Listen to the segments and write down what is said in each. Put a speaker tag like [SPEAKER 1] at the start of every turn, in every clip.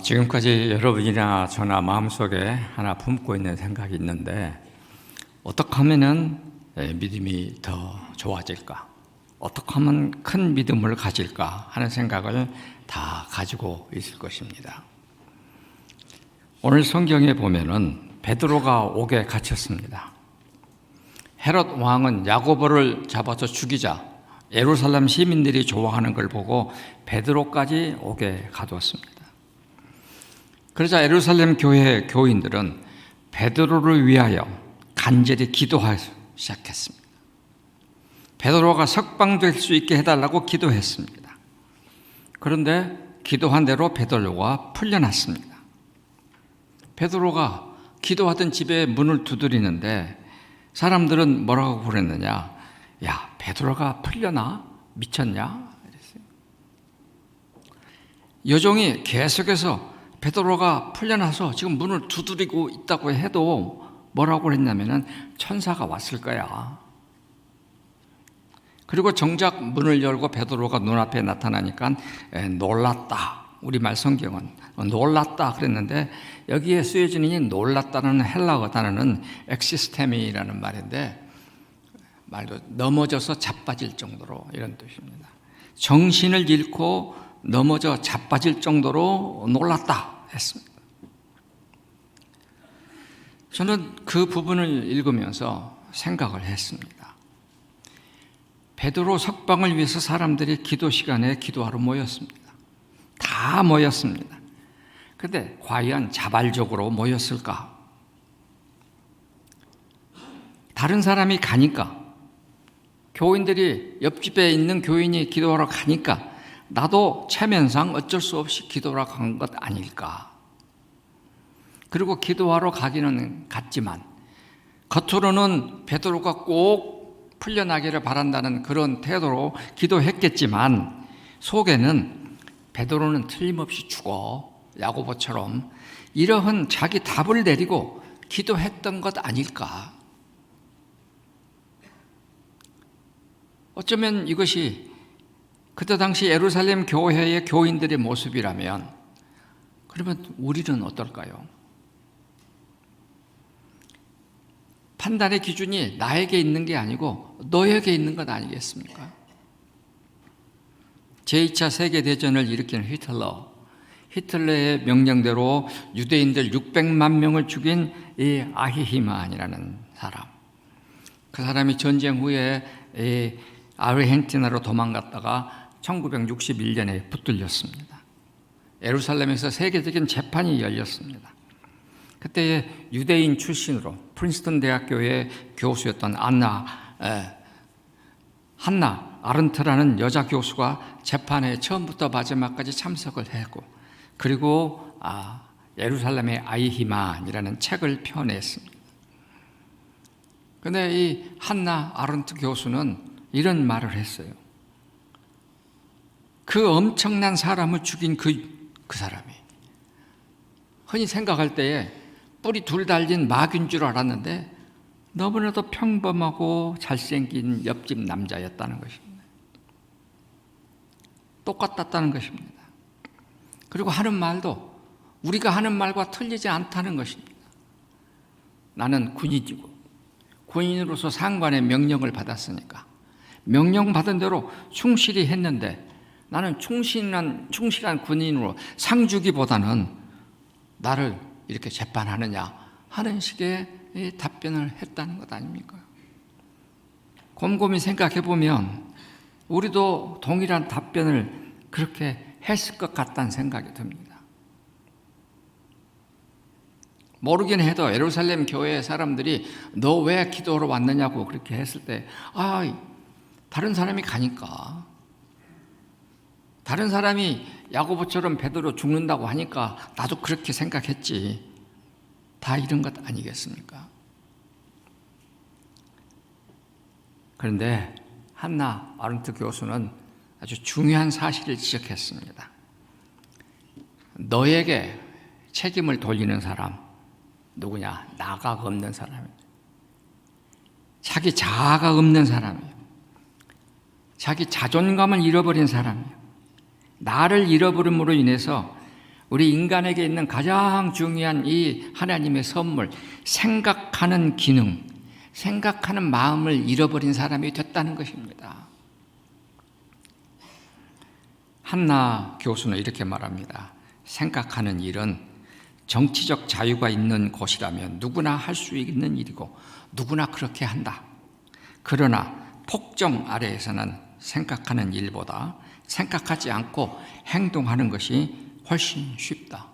[SPEAKER 1] 지금까지 여러분이나 저나 마음속에 하나 품고 있는 생각이 있는데, 어떻게 하면 믿음이 더 좋아질까? 어떻게 하면 큰 믿음을 가질까 하는 생각을 다 가지고 있을 것입니다. 오늘 성경에 보면은 베드로가 옥에 갇혔습니다. 헤롯 왕은 야고보를 잡아서 죽이자 예루살렘 시민들이 좋아하는 걸 보고 베드로까지 옥에 가두었습니다. 그러자 예루살렘 교회 교인들은 베드로를 위하여 간절히 기도하기 시작했습니다. 베드로가 석방될 수 있게 해달라고 기도했습니다. 그런데 기도한 대로 베드로가 풀려났습니다. 베드로가 기도하던 집에 문을 두드리는데 사람들은 뭐라고 그랬느냐? 야, 베드로가 풀려나? 미쳤냐? 이랬어요. 여종이 계속해서 베드로가 풀려나서 지금 문을 두드리고 있다고 해도 뭐라고 했냐면은 천사가 왔을 거야. 그리고 정작 문을 열고 베드로가 눈앞에 나타나니까 놀랐다. 우리말 성경은 놀랐다 그랬는데, 여기에 쓰여진 이 놀랐다는 헬라어 단어는 엑시스테미라는 말인데, 말도 넘어져서 자빠질 정도로, 이런 뜻입니다. 정신을 잃고 넘어져 자빠질 정도로 놀랐다 했습니다. 저는 그 부분을 읽으면서 생각을 했습니다. 베드로 석방을 위해서 사람들이 기도 시간에 기도하러 모였습니다. 다 모였습니다. 그런데 과연 자발적으로 모였을까? 다른 사람이 가니까, 교인들이 옆집에 있는 교인이 기도하러 가니까 나도 체면상 어쩔 수 없이 기도하러 간 것 아닐까? 그리고 기도하러 가기는 갔지만 겉으로는 베드로가 꼭 풀려나기를 바란다는 그런 태도로 기도했겠지만, 속에는 베드로는 틀림없이 죽어, 야고보처럼 이러한 자기 답을 내리고 기도했던 것 아닐까? 어쩌면 이것이 그때 당시 예루살렘 교회의 교인들의 모습이라면, 그러면 우리는 어떨까요? 판단의 기준이 나에게 있는 게 아니고 너에게 있는 것 아니겠습니까? 제2차 세계대전을 일으킨 히틀러의 명령대로 유대인들 600만 명을 죽인 이 아히히만이라는 사람, 그 사람이 전쟁 후에 이 아르헨티나로 도망갔다가 1961년에 붙들렸습니다. 예루살렘에서 세계적인 재판이 열렸습니다. 그때 유대인 출신으로 프린스턴 대학교의 교수였던 한나 아른트라는 여자 교수가 재판에 처음부터 마지막까지 참석을 했고, 그리고 예루살렘의 아이히만이라는 책을 펴냈습니다. 그런데 이 한나 아른트 교수는 이런 말을 했어요. 그 엄청난 사람을 죽인 그 사람이 흔히 생각할 때에 뿔이 둘 달린 마귀인 줄 알았는데 너무나도 평범하고 잘생긴 옆집 남자였다는 것입니다. 똑같았다는 것입니다. 그리고 하는 말도 우리가 하는 말과 틀리지 않다는 것입니다. 나는 군인이고 군인으로서 상관의 명령을 받았으니까 명령받은 대로 충실히 했는데, 나는 충실한 군인으로 상 주기보다는 나를 이렇게 재판하느냐 하는 식의 답변을 했다는 것 아닙니까? 곰곰이 생각해 보면 우리도 동일한 답변을 그렇게 했을 것 같다는 생각이 듭니다. 모르긴 해도 예루살렘 교회 사람들이 너 왜 기도하러 왔느냐고 그렇게 했을 때, 다른 사람이 가니까, 다른 사람이 야고보처럼 베드로 죽는다고 하니까 나도 그렇게 생각했지, 다 이런 것 아니겠습니까? 그런데 한나 아른트 교수는 아주 중요한 사실을 지적했습니다. 너에게 책임을 돌리는 사람 누구냐? 나가 없는 사람이에요. 자기 자아가 없는 사람이에요. 자기 자존감을 잃어버린 사람이에요. 나를 잃어버림으로 인해서 우리 인간에게 있는 가장 중요한 이 하나님의 선물, 생각하는 기능, 생각하는 마음을 잃어버린 사람이 됐다는 것입니다. 한나 교수는 이렇게 말합니다. 생각하는 일은 정치적 자유가 있는 곳이라면 누구나 할 수 있는 일이고 누구나 그렇게 한다. 그러나 폭정 아래에서는 생각하는 일보다 생각하지 않고 행동하는 것이 훨씬 쉽다.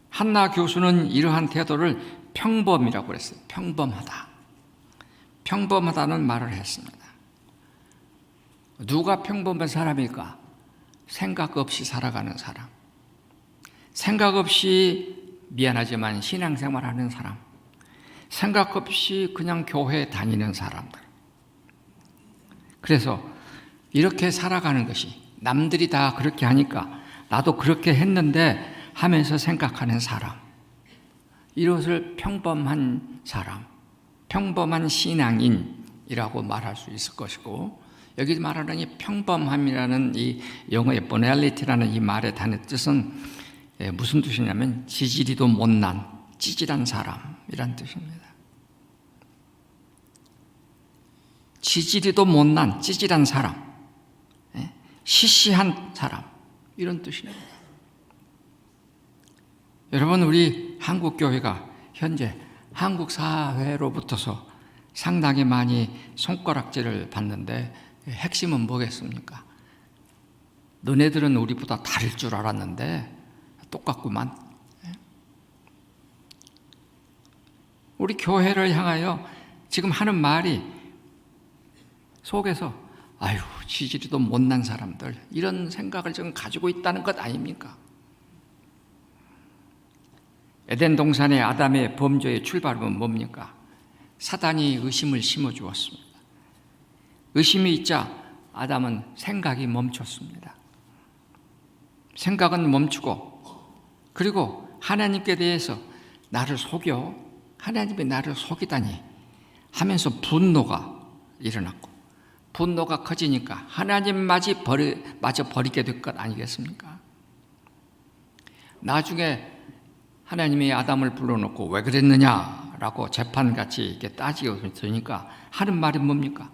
[SPEAKER 1] 한나 교수는 이러한 태도를 평범이라고 그랬어요. 평범하다. 평범하다는 말을 했습니다. 누가 평범한 사람일까? 생각 없이 살아가는 사람. 생각 없이 미안하지만 신앙생활하는 사람. 생각 없이 그냥 교회에 다니는 사람들. 그래서 이렇게 살아가는 것이 남들이 다 그렇게 하니까 나도 그렇게 했는데 하면서 생각하는 사람. 이것을 평범한 사람, 평범한 신앙인이라고 말할 수 있을 것이고, 여기 말하는 이 평범함이라는 이 영어의 banality라는 이 말의 단의 뜻은 무슨 뜻이냐면 지지리도 못난 찌질한 사람이란 뜻입니다. 지지리도 못난 찌질한 사람, 시시한 사람, 이런 뜻입니다. 여러분, 우리 한국 교회가 현재 한국 사회로부터서 상당히 많이 손가락질을 받는데 핵심은 뭐겠습니까? 너네들은 우리보다 다를 줄 알았는데 똑같구만. 우리 교회를 향하여 지금 하는 말이 속에서 아유, 지지리도 못난 사람들, 이런 생각을 지금 가지고 있다는 것 아닙니까? 에덴 동산의 아담의 범죄의 출발은 뭡니까? 사단이 의심을 심어주었습니다. 의심이 있자 아담은 생각이 멈췄습니다. 생각은 멈추고, 그리고 하나님께 대해서 나를 속여, 하나님이 나를 속이다니 하면서 분노가 일어났고, 분노가 커지니까 하나님마저 버리게 될 것 아니겠습니까? 나중에 하나님이 아담을 불러놓고 왜 그랬느냐라고 재판같이 이렇게 따지고 있으니까 하는 말이 뭡니까?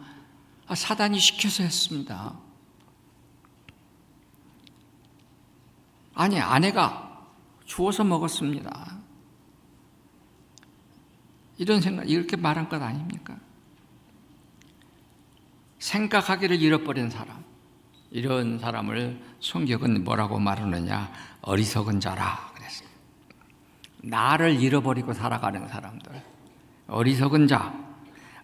[SPEAKER 1] 사단이 시켜서 했습니다. 아니, 아내가 주워서 먹었습니다. 이런 생각, 이렇게 말한 것 아닙니까? 생각하기를 잃어버린 사람, 이런 사람을 성경은 뭐라고 말하느냐? 어리석은 자라 그랬어요. 나를 잃어버리고 살아가는 사람들, 어리석은 자,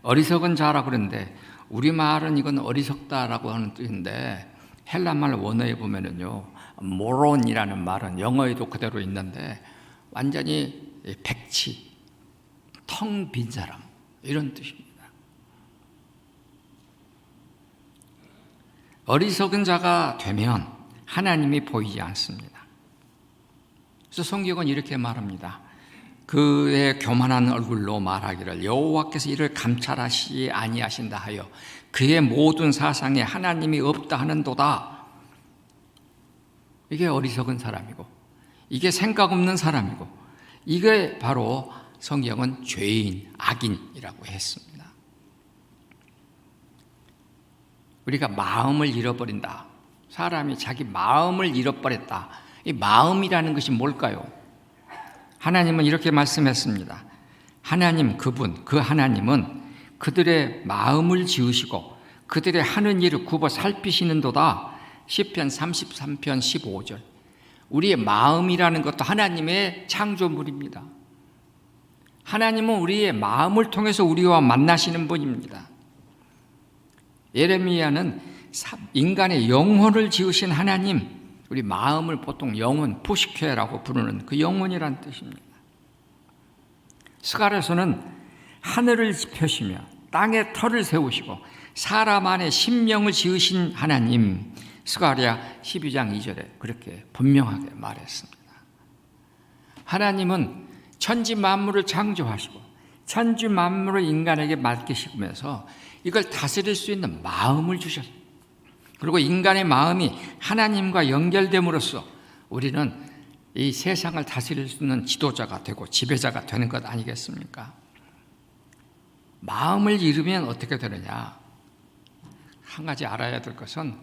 [SPEAKER 1] 어리석은 자라 그러는데, 우리말은 이건 어리석다라고 하는 뜻인데 헬라말 원어에 보면은요, 모론이라는 말은 영어에도 그대로 있는데 완전히 백치, 텅 빈 사람, 이런 뜻입니다. 어리석은 자가 되면 하나님이 보이지 않습니다. 그래서 성경은 이렇게 말합니다. 그의 교만한 얼굴로 말하기를 여호와께서 이를 감찰하시지 아니하신다 하여 그의 모든 사상에 하나님이 없다 하는도다. 이게 어리석은 사람이고, 이게 생각 없는 사람이고, 이게 바로 성경은 죄인, 악인이라고 했습니다. 우리가 마음을 잃어버린다. 사람이 자기 마음을 잃어버렸다. 이 마음이라는 것이 뭘까요? 하나님은 이렇게 말씀했습니다. 하나님, 그 하나님은 그들의 마음을 지으시고 그들의 하는 일을 굽어 살피시는도다. 시편 33편 15절. 우리의 마음이라는 것도 하나님의 창조물입니다. 하나님은 우리의 마음을 통해서 우리와 만나시는 분입니다. 예레미야는 인간의 영혼을 지으신 하나님, 우리 마음을 보통 영혼, 푸시케라고 부르는 그 영혼이란 뜻입니다. 스가랴서는 하늘을 펴시며 땅에 터를 세우시고 사람 안에 심령을 지으신 하나님, 스가랴 12장 2절에 그렇게 분명하게 말했습니다. 하나님은 천지 만물을 창조하시고 천지 만물을 인간에게 맡기시면서 이걸 다스릴 수 있는 마음을 주셨습니다. 그리고 인간의 마음이 하나님과 연결됨으로써 우리는 이 세상을 다스릴 수 있는 지도자가 되고 지배자가 되는 것 아니겠습니까? 마음을 잃으면 어떻게 되느냐? 한 가지 알아야 될 것은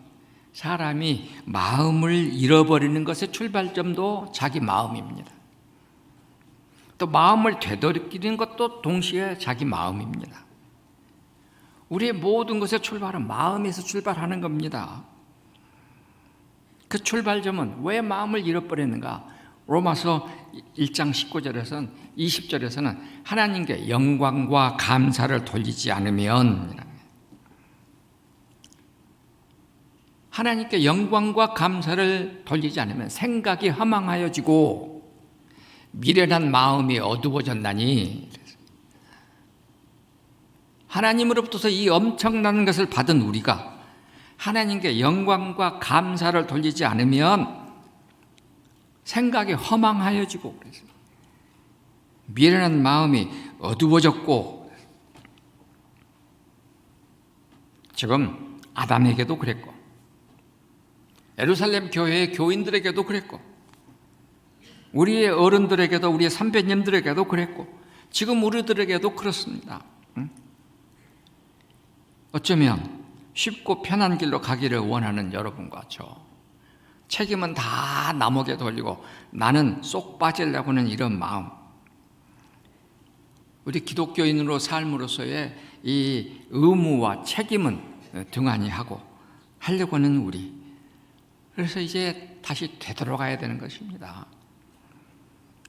[SPEAKER 1] 사람이 마음을 잃어버리는 것의 출발점도 자기 마음입니다. 또 마음을 되돌이키는 것도 동시에 자기 마음입니다. 우리의 모든 것의 출발은 마음에서 출발하는 겁니다. 그 출발점은 왜 마음을 잃어버리는가? 로마서 1장 19절에서는 20절에서는 하나님께 영광과 감사를 돌리지 않으면, 하나님께 영광과 감사를 돌리지 않으면 생각이 허망하여지고 미련한 마음이 어두워졌나니, 하나님으로부터 이 엄청난 것을 받은 우리가 하나님께 영광과 감사를 돌리지 않으면 생각이 허망하여지고 미련한 마음이 어두워졌고, 지금 아담에게도 그랬고 예루살렘 교회의 교인들에게도 그랬고 우리의 어른들에게도 우리의 선배님들에게도 그랬고 지금 우리들에게도 그렇습니다. 어쩌면 쉽고 편한 길로 가기를 원하는 여러분과 저, 책임은 다 남에게 돌리고 나는 쏙 빠지려고 하는 이런 마음, 우리 기독교인으로 삶으로서의 이 의무와 책임은 등한히 하고 하려고 하는 우리, 그래서 이제 다시 되돌아가야 되는 것입니다.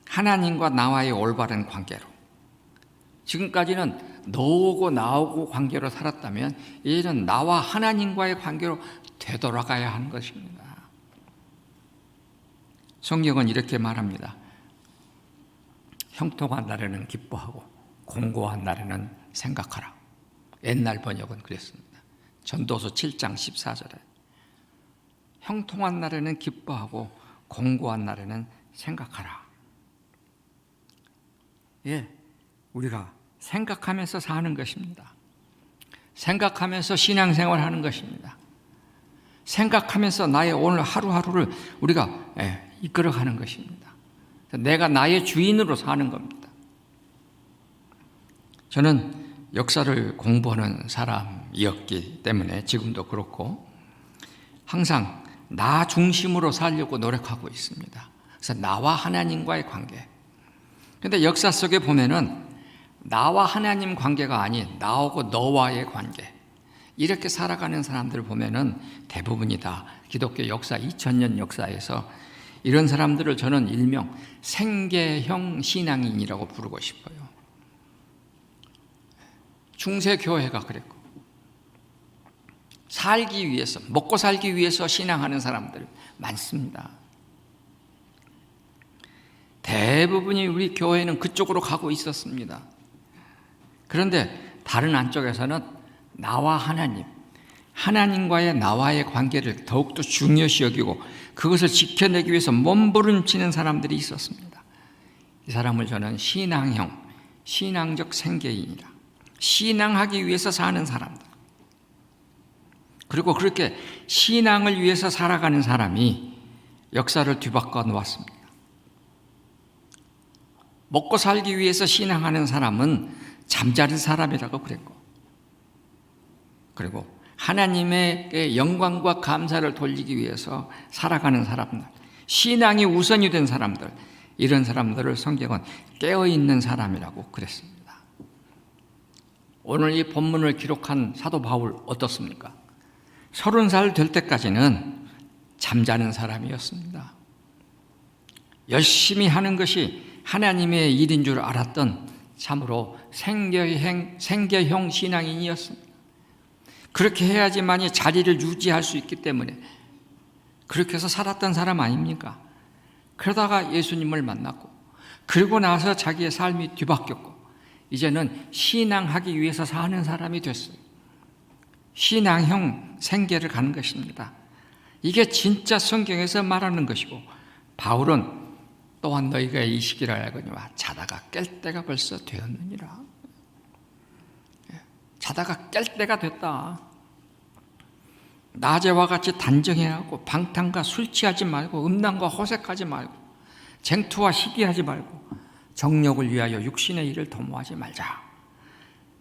[SPEAKER 1] 하나님과 나와의 올바른 관계로. 지금까지는 너오고 나오고 관계로 살았다면 이제는 나와 하나님과의 관계로 되돌아가야 하는 것입니다. 성경은 이렇게 말합니다. 형통한 날에는 기뻐하고 공고한 날에는 생각하라. 옛날 번역은 그랬습니다. 전도서 7장 14절에 형통한 날에는 기뻐하고 공고한 날에는 생각하라. 예, 우리가 생각하면서 사는 것입니다. 생각하면서 신앙생활하는 것입니다. 생각하면서 나의 오늘 하루하루를 우리가 이끌어가는 것입니다. 내가 나의 주인으로 사는 겁니다. 저는 역사를 공부하는 사람이었기 때문에 지금도 그렇고 항상 나 중심으로 살려고 노력하고 있습니다. 그래서 나와 하나님과의 관계. 그런데 역사 속에 보면은 나와 하나님 관계가 아닌 나하고 너와의 관계, 이렇게 살아가는 사람들을 보면은 대부분이 다 기독교 역사 2000년 역사에서 이런 사람들을 저는 일명 생계형 신앙인이라고 부르고 싶어요. 중세교회가 그랬고 살기 위해서, 먹고 살기 위해서 신앙하는 사람들 많습니다. 대부분이 우리 교회는 그쪽으로 가고 있었습니다. 그런데 다른 한쪽에서는 나와 하나님, 하나님과의 나와의 관계를 더욱더 중요시 여기고 그것을 지켜내기 위해서 몸부림치는 사람들이 있었습니다. 이 사람을 저는 신앙형, 신앙적 생계인이라, 신앙하기 위해서 사는 사람들. 그리고 그렇게 신앙을 위해서 살아가는 사람이 역사를 뒤바꿔 놓았습니다. 먹고 살기 위해서 신앙하는 사람은 잠자는 사람이라고 그랬고, 그리고 하나님의 영광과 감사를 돌리기 위해서 살아가는 사람들, 신앙이 우선이 된 사람들, 이런 사람들을 성경은 깨어있는 사람이라고 그랬습니다. 오늘 이 본문을 기록한 사도 바울 어떻습니까? 30살 될 때까지는 잠자는 사람이었습니다. 열심히 하는 것이 하나님의 일인 줄 알았던 참으로 생계형 신앙인이었습니다. 그렇게 해야지만이 자리를 유지할 수 있기 때문에 그렇게 해서 살았던 사람 아닙니까? 그러다가 예수님을 만났고 그리고 나서 자기의 삶이 뒤바뀌었고 이제는 신앙하기 위해서 사는 사람이 됐어요. 신앙형 생계를 가는 것입니다. 이게 진짜 성경에서 말하는 것이고, 바울은 또한 너희가 이 시기를 알거니와 자다가 깰 때가 벌써 되었느니라. 자다가 깰 때가 됐다. 낮에와 같이 단정해야 하고 방탕과 술 취하지 말고 음란과 호색하지 말고 쟁투와 시기하지 말고 정력을 위하여 육신의 일을 도모하지 말자.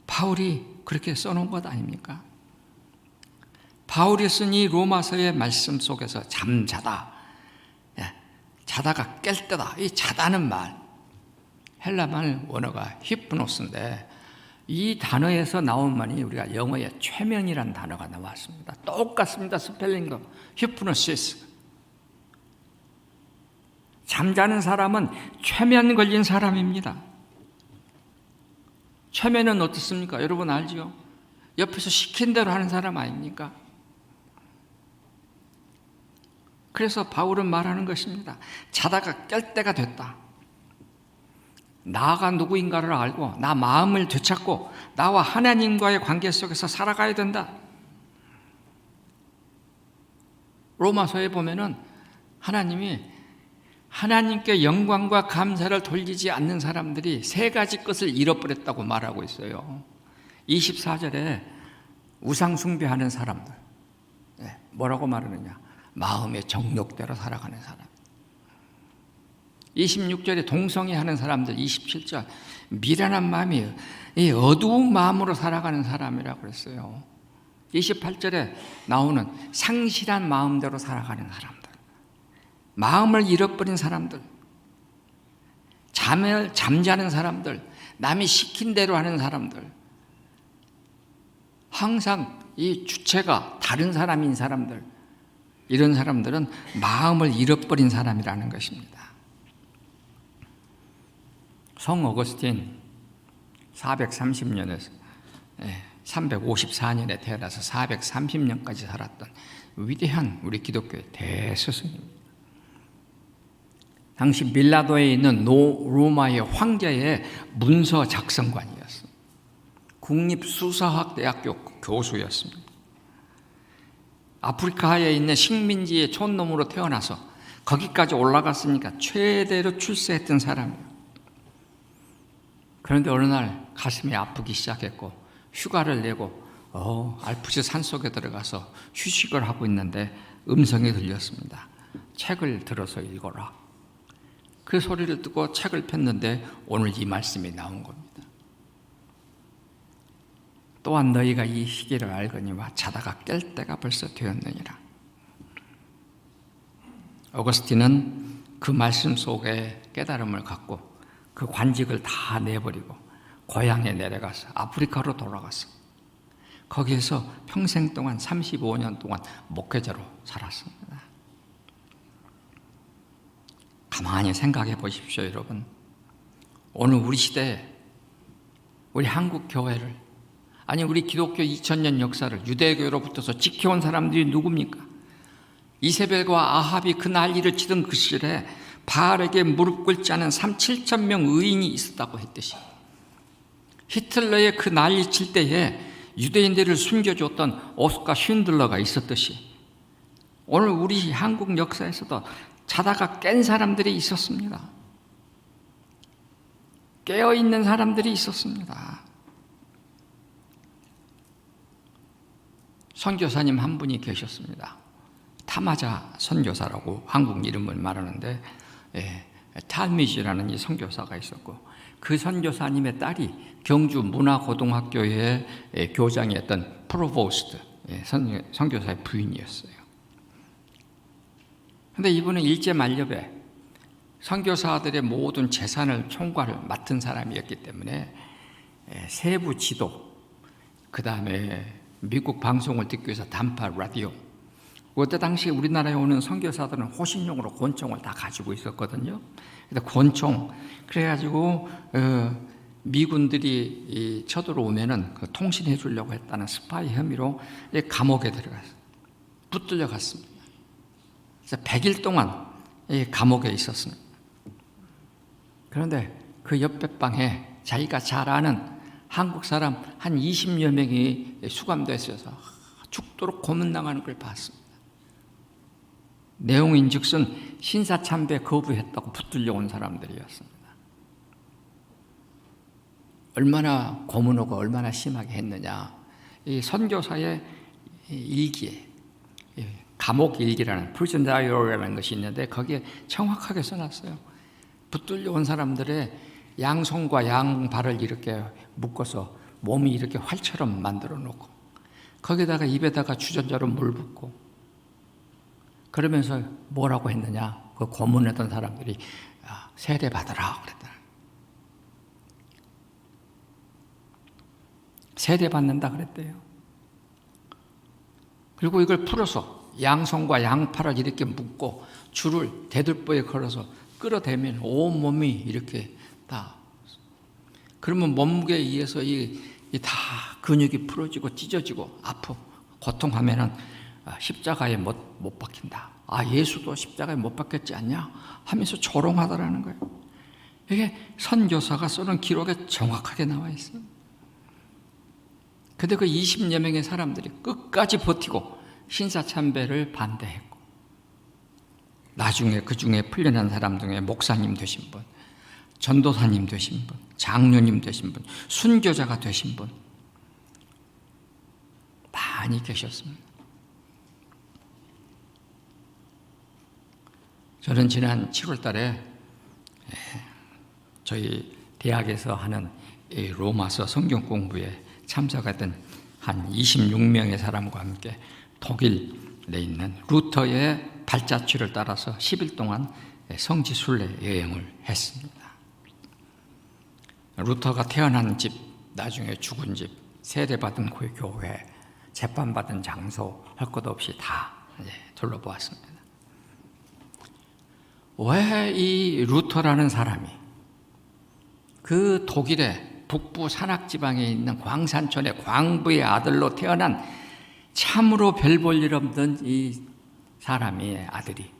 [SPEAKER 1] 바울이 그렇게 써놓은 것 아닙니까? 바울이 쓴 이 로마서의 말씀 속에서 잠자다, 자다가 깰 때다, 이 자다는 말, 헬라말 원어가 히프노스인데 이 단어에서 나온 말이 우리가 영어의 최면이라는 단어가 나왔습니다. 똑같습니다. 스펠링도 히프노시스. 잠자는 사람은 최면 걸린 사람입니다. 최면은 어떻습니까? 여러분 알죠? 옆에서 시킨 대로 하는 사람 아닙니까? 그래서 바울은 말하는 것입니다. 자다가 깰 때가 됐다. 나가 누구인가를 알고 나 마음을 되찾고 나와 하나님과의 관계 속에서 살아가야 된다. 로마서에 보면은 하나님께 영광과 감사를 돌리지 않는 사람들이 세 가지 것을 잃어버렸다고 말하고 있어요. 24절에 우상 숭배하는 사람들, 뭐라고 말하느냐? 마음의 정욕대로 살아가는 사람. 26절에 동성애하는 사람들, 27절 미련한 마음이 어두운 마음으로 살아가는 사람이라고 그랬어요. 28절에 나오는 상실한 마음대로 살아가는 사람들, 마음을 잃어버린 사람들, 잠자는 사람들, 남이 시킨 대로 하는 사람들, 항상 이 주체가 다른 사람인 사람들, 이런 사람들은 마음을 잃어버린 사람이라는 것입니다. 성 어거스틴 430년에서 354년에 태어나서 430년까지 살았던 위대한 우리 기독교의 대스승입니다. 당시 밀라도에 있는 로마의 황제의 문서 작성관이었습니다. 국립수사학대학교 교수였습니다. 아프리카에 있는 식민지의 촌놈으로 태어나서 거기까지 올라갔으니까 최대로 출세했던 사람이에요. 그런데 어느 날 가슴이 아프기 시작했고 휴가를 내고 알프스 산속에 들어가서 휴식을 하고 있는데 음성이 들렸습니다. 책을 들어서 읽어라. 그 소리를 듣고 책을 폈는데 오늘 이 말씀이 나온 겁니다. 또한 너희가 이 시기를 알거니와 자다가 깰 때가 벌써 되었느니라. 어거스틴은 그 말씀 속에 깨달음을 갖고 그 관직을 다 내버리고 고향에 내려가서 아프리카로 돌아가서 거기에서 평생 동안 35년 동안 목회자로 살았습니다. 가만히 생각해 보십시오, 여러분. 오늘 우리 시대에 우리 한국 교회를, 아니 우리 기독교 2000년 역사를 유대교로부터서 지켜온 사람들이 누굽니까? 이세벨과 아합이 그 난리를 치던 그 시절에 바알에게 무릎 꿇지 않은 7,000명 의인이 있었다고 했듯이, 히틀러의 그 난리 칠 때에 유대인들을 숨겨줬던 오스카 쉰들러가 있었듯이 오늘 우리 한국 역사에서도 자다가 깬 사람들이 있었습니다. 깨어있는 사람들이 있었습니다. 선교사님 한 분이 계셨습니다. 타마자 선교사라고 한국 이름을 말하는데 탈미지라는 이 선교사가 있었고, 그 선교사님의 딸이 경주 문화고등학교의 교장이었던 프로보스트 선교사의 부인이었어요. 그런데 이분은 일제만렵에 선교사들의 모든 재산을 총괄을 맡은 사람이었기 때문에 세부 지도, 그 다음에 미국 방송을 듣기 위해서 단파 라디오, 그때 당시 우리나라에 오는 선교사들은 호신용으로 권총을 다 가지고 있었거든요. 그래서 권총, 그래가지고 미군들이 쳐들어오면은 그 통신해 주려고 했다는 스파이 혐의로 감옥에 들어갔어요. 붙들려 갔습니다. 그래서 100일 동안 감옥에 있었습니다. 그런데 그 옆에 방에 자기가 잘 아는 한국 사람 한 20여 명이 수감됐어서 죽도록 고문당하는 걸 봤습니다. 내용인즉슨 신사참배 거부했다고 붙들려 온 사람들이었습니다. 얼마나 고문하고 얼마나 심하게 했느냐. 이 선교사의 일기에 감옥 일기라는 프리즌 다이어리라는 것이 있는데 거기에 정확하게 써놨어요. 붙들려 온 사람들의 양손과 양발을 이렇게 묶어서 몸이 이렇게 활처럼 만들어 놓고 거기다가 입에다가 주전자로 물 붓고 그러면서 뭐라고 했느냐? 그 고문했던 사람들이 세례 받으라 그랬다. 세례 받는다 그랬대요. 그리고 이걸 풀어서 양손과 양팔을 이렇게 묶고 줄을 대들보에 걸어서 끌어대면 온몸이 이렇게 다, 그러면 몸무게에 의해서 다 근육이 풀어지고 찢어지고 아프고 고통하면은 십자가에 못 박힌다. 예수도 십자가에 못 박혔지 않냐? 하면서 조롱하더라는 거예요. 이게 선교사가 쓰는 기록에 정확하게 나와 있어요. 근데 그 20여 명의 사람들이 끝까지 버티고 신사참배를 반대했고 나중에 그 중에 풀려난 사람 중에 목사님 되신 분, 전도사님 되신 분, 장로님 되신 분, 순교자가 되신 분 많이 계셨습니다. 저는 지난 7월 달에 저희 대학에서 하는 로마서 성경 공부에 참석했던 한 26명의 사람과 함께 독일에 있는 루터의 발자취를 따라서 10일 동안 성지 순례 여행을 했습니다. 루터가 태어난 집, 나중에 죽은 집, 세례받은 교회, 재판받은 장소 할 것 없이 다 둘러보았습니다. 왜 이 루터라는 사람이 그 독일의 북부 산악지방에 있는 광산촌의 광부의 아들로 태어난 참으로 별 볼 일 없던 이 사람의 아들이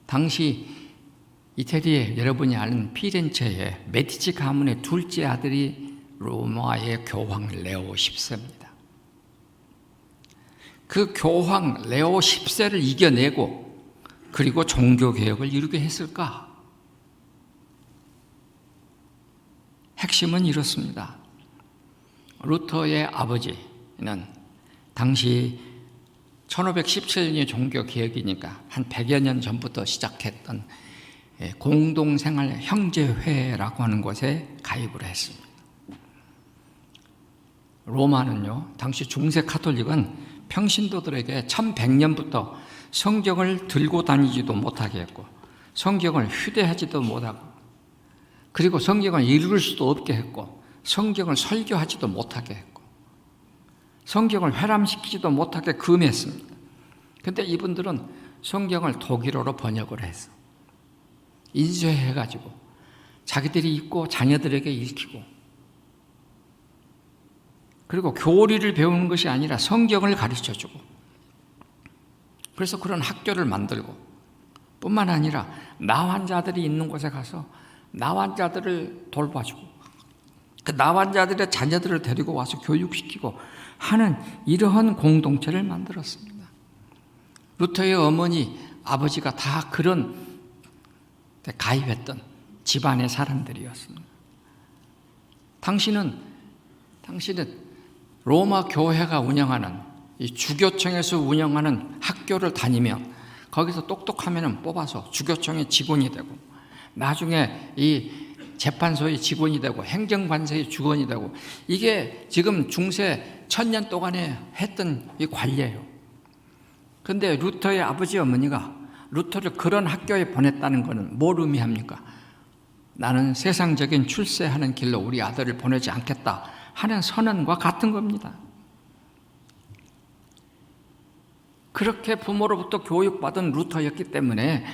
[SPEAKER 1] 당시 이태리의 여러분이 아는 피렌체의 메디치 가문의 둘째 아들이 로마의 교황 레오 10세입니다. 그 교황 레오 10세를 이겨내고 그리고 종교개혁을 이루게 했을까? 핵심은 이렇습니다. 루터의 아버지는 당시 1517년이 종교개혁이니까 한 100여 년 전부터 시작했던 공동생활 형제회라고 하는 곳에 가입을 했습니다. 로마는요, 당시 중세 카톨릭은 평신도들에게 1100년부터 성경을 들고 다니지도 못하게 했고 성경을 휴대하지도 못하고 그리고 성경을 읽을 수도 없게 했고 성경을 설교하지도 못하게 했고 성경을 회람시키지도 못하게 금했습니다. 그런데 이분들은 성경을 독일어로 번역을 해서 인쇄해가지고 자기들이 읽고 자녀들에게 읽히고 그리고 교리를 배우는 것이 아니라 성경을 가르쳐주고 그래서 그런 학교를 만들고 뿐만 아니라 나환자들이 있는 곳에 가서 나환자들을 돌봐주고 그 나환자들의 자녀들을 데리고 와서 교육시키고 하는 이러한 공동체를 만들었습니다. 루터의 어머니, 아버지가 다 그런 데 가입했던 집안의 사람들이었습니다. 당신은 로마 교회가 운영하는 이 주교청에서 운영하는 학교를 다니면 거기서 똑똑하면 뽑아서 주교청의 직원이 되고 나중에 이 재판소의 직원이 되고 행정관세의 직원이 되고 이게 지금 중세 1000년 동안에 했던 이 관례예요. 그런데 루터의 아버지 어머니가 루터를 그런 학교에 보냈다는 것은 뭘 의미합니까? 나는 세상적인 출세하는 길로 우리 아들을 보내지 않겠다 하는 선언과 같은 겁니다. 그렇게 부모로부터 교육받은 루터였기 때문에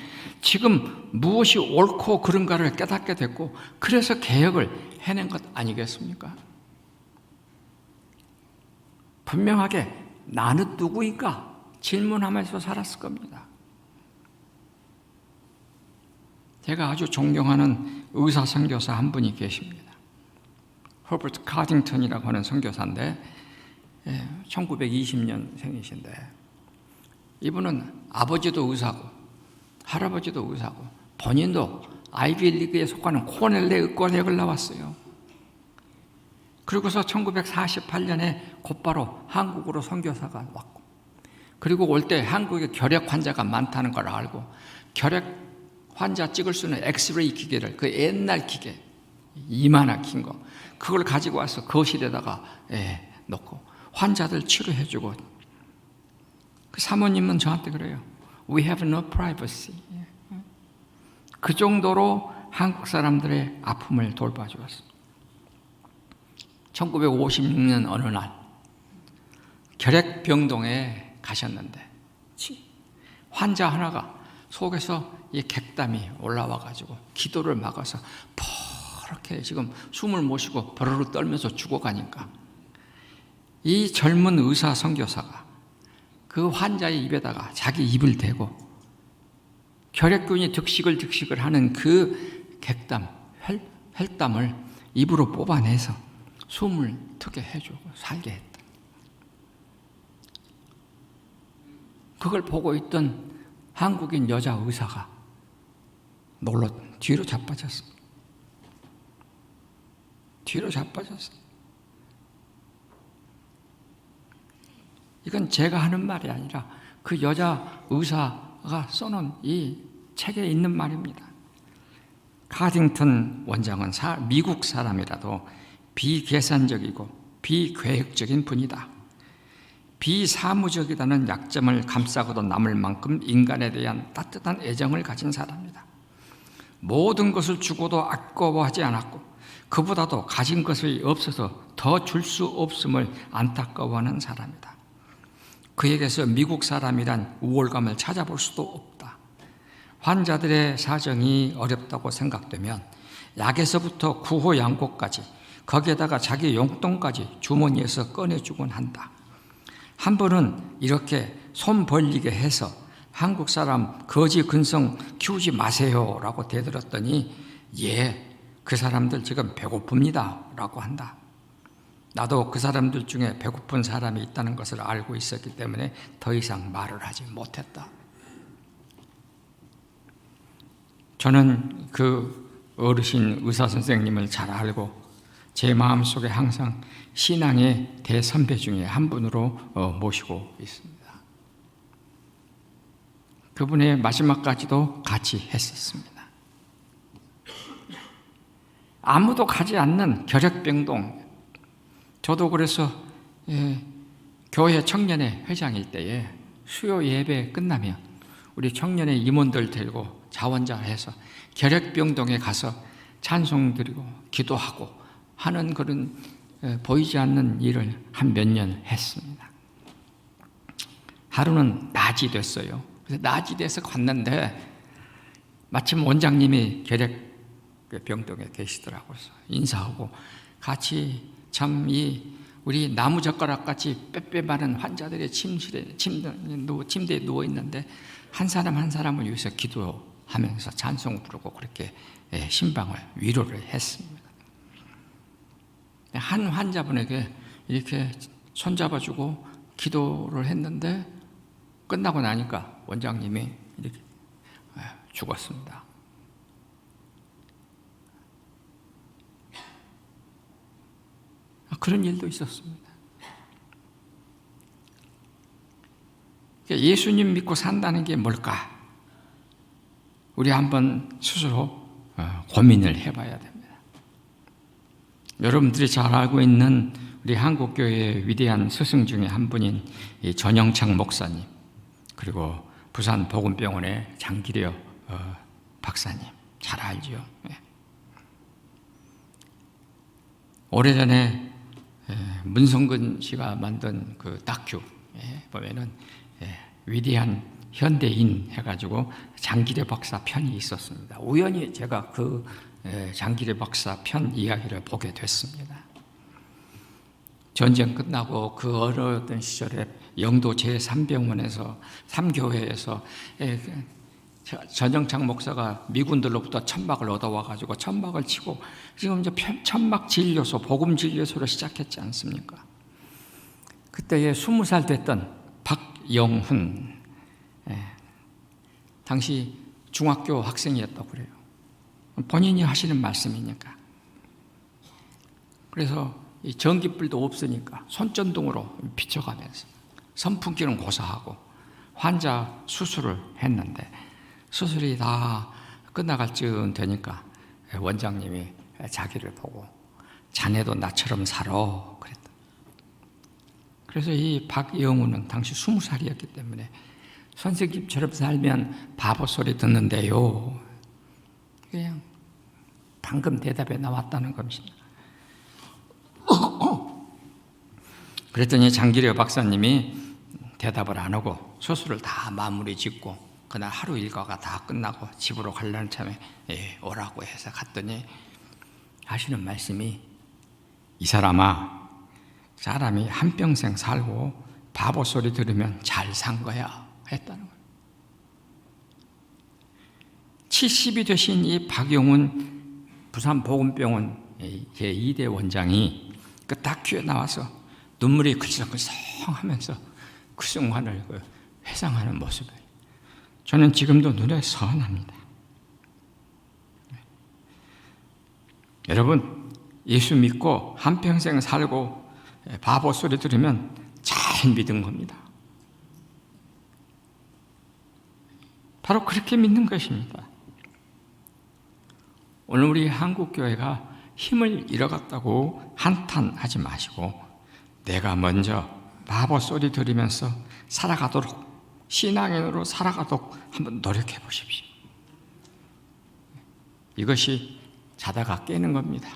[SPEAKER 1] 지금 무엇이 옳고 그른가를 깨닫게 됐고 그래서 개혁을 해낸 것 아니겠습니까? 분명하게 나는 누구인가 질문하면서 살았을 겁니다. 제가 아주 존경하는 의사 선교사 한 분이 계십니다. 허버트 카딩턴이라고 하는 선교사인데 1920년생이신데 이분은 아버지도 의사고 할아버지도 의사고 본인도 아이비리그에 속하는 코넬 의과대학을 나왔어요. 그리고서 1948년에 곧바로 한국으로 선교사가 왔고 그리고 올 때 한국에 결핵 환자가 많다는 걸 알고 결핵 환자 찍을 수 있는 엑스레이 기계를, 그 옛날 기계 이만한 긴 거, 그걸 가지고 와서 거실에다가 놓고 환자들 치료해주고. 그 사모님은 저한테 그래요. We have no privacy. 그 정도로 한국 사람들의 아픔을 돌봐주었습니다. 1956년 어느 날 결핵병동에 가셨는데 환자 하나가 속에서 이 객담이 올라와가지고 기도를 막아서 이렇게 지금 숨을 못 쉬고 버르르 떨면서 죽어가니까 이 젊은 의사 선교사가 그 환자의 입에다가 자기 입을 대고 결핵균이 득식을 하는 그 객담, 혈담을 입으로 뽑아내서 숨을 트게 해주고 살게 했다. 그걸 보고 있던 한국인 여자 의사가 놀러 뒤로 자빠졌습니다. 뒤로 자빠졌어요. 이건 제가 하는 말이 아니라 그 여자 의사가 써놓은 이 책에 있는 말입니다. 카딩턴 원장은 미국 사람이라도 비계산적이고 비계획적인 분이다. 비사무적이라는 약점을 감싸고도 남을 만큼 인간에 대한 따뜻한 애정을 가진 사람이다. 모든 것을 주고도 아까워하지 않았고 그보다도 가진 것이 없어서 더 줄 수 없음을 안타까워하는 사람이다. 그에게서 미국 사람이란 우월감을 찾아볼 수도 없다. 환자들의 사정이 어렵다고 생각되면 약에서부터 구호양고까지, 거기에다가 자기 용돈까지 주머니에서 꺼내주곤 한다. 한 번은 이렇게 손 벌리게 해서 한국 사람 거지 근성 키우지 마세요 라고 대들었더니 그 사람들 지금 배고픕니다 라고 한다. 나도 그 사람들 중에 배고픈 사람이 있다는 것을 알고 있었기 때문에 더 이상 말을 하지 못했다. 저는 그 어르신 의사 선생님을 잘 알고 제 마음속에 항상 신앙의 대선배 중에 한 분으로 모시고 있습니다. 그분의 마지막까지도 같이 했었습니다. 아무도 가지 않는 결핵병동. 저도 그래서 교회 청년회 회장일 때에 수요 예배 끝나면 우리 청년회 임원들 데리고 자원자해서 결핵병동에 가서 찬송 드리고 기도하고 하는 그런 보이지 않는 일을 한 몇 년 했습니다. 하루는 낮이 됐어요. 그래서 낮이 돼서 갔는데 마침 원장님이 결핵병동에 계시더라고요. 인사하고 같이 참 우리 나무젓가락같이 빼빼마른 환자들의 침대에 누워 있는데 한 사람 한 사람을 위해서 기도하면서 찬송 부르고 그렇게 신방을 위로를 했습니다. 한 환자분에게 이렇게 손잡아주고 기도를 했는데 끝나고 나니까 원장님이 이렇게 죽었습니다. 그런 일도 있었습니다. 예수님 믿고 산다는 게 뭘까? 우리 한번 스스로 고민을 해봐야 됩니다. 여러분들이 잘 알고 있는 우리 한국교회의 위대한 스승 중에 한 분인 전영창 목사님, 그리고 부산 복음병원의 장기려 박사님 잘 알죠. 오래전에 문성근 씨가 만든 그 다큐 보면은 위대한 현대인 해가지고 장기려 박사 편이 있었습니다. 우연히 제가 그 장기려 박사 편 이야기를 보게 됐습니다. 전쟁 끝나고 그 어려웠던 시절에 영도 제3병원에서 3교회에서 전영창 목사가 미군들로부터 천막을 얻어와가지고 천막을 치고 지금 이제 천막 진료소, 복음 진료소를 시작했지 않습니까? 그때에 20살 됐던 박영훈, 당시 중학교 학생이었다고 그래요. 본인이 하시는 말씀이니까. 그래서 이 전기불도 없으니까 손전등으로 비춰가면서 선풍기는 고사하고 환자 수술을 했는데 수술이 다 끝나갈 쯤 되니까 원장님이 자기를 보고 자네도 나처럼 살아 그랬다. 그래서 이 박영우는 당시 20살이었기 때문에 선생님처럼 살면 바보 소리 듣는데요. 그냥 방금 대답에 나왔다는 겁니다. 그랬더니 장기려 박사님이 대답을 안 하고 수술을 다 마무리 짓고 그날 하루 일과가 다 끝나고 집으로 가려는 참에 오라고 해서 갔더니 하시는 말씀이 이 사람아, 사람이 한평생 살고 바보 소리 들으면 잘 산 거야 했다는 거예요. 70이 되신 이 박용훈 부산보건병원 제2대 원장이 그 다큐에 나와서 눈물이 글썽글썽 하면서 그 순간을 회상하는 모습을 저는 지금도 눈에 선합니다. 여러분, 예수 믿고 한평생 살고 바보 소리 들으면 잘 믿은 겁니다. 바로 그렇게 믿는 것입니다. 오늘 우리 한국교회가 힘을 잃어갔다고 한탄하지 마시고 내가 먼저 바보 소리 들으면서 살아가도록 신앙인으로 살아가도록 한번 노력해 보십시오. 이것이 자다가 깨는 겁니다.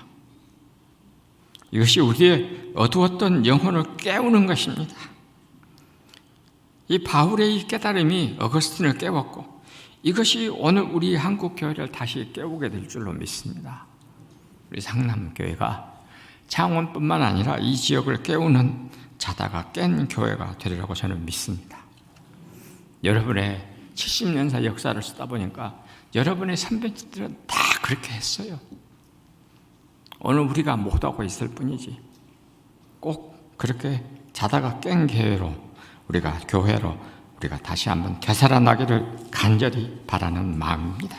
[SPEAKER 1] 이것이 우리의 어두웠던 영혼을 깨우는 것입니다. 이 바울의 이 깨달음이 어거스틴을 깨웠고 이것이 오늘 우리 한국교회를 다시 깨우게 될 줄로 믿습니다. 우리 상남교회가 창원뿐만 아니라 이 지역을 깨우는 자다가 깬 교회가 되리라고 저는 믿습니다. 여러분의 70년사 역사를 쓰다 보니까 여러분의 선배들은 다 그렇게 했어요. 오늘 우리가 못하고 있을 뿐이지 꼭 그렇게 자다가 깬 교회로 우리가 다시 한번 되살아나기를 간절히 바라는 마음입니다.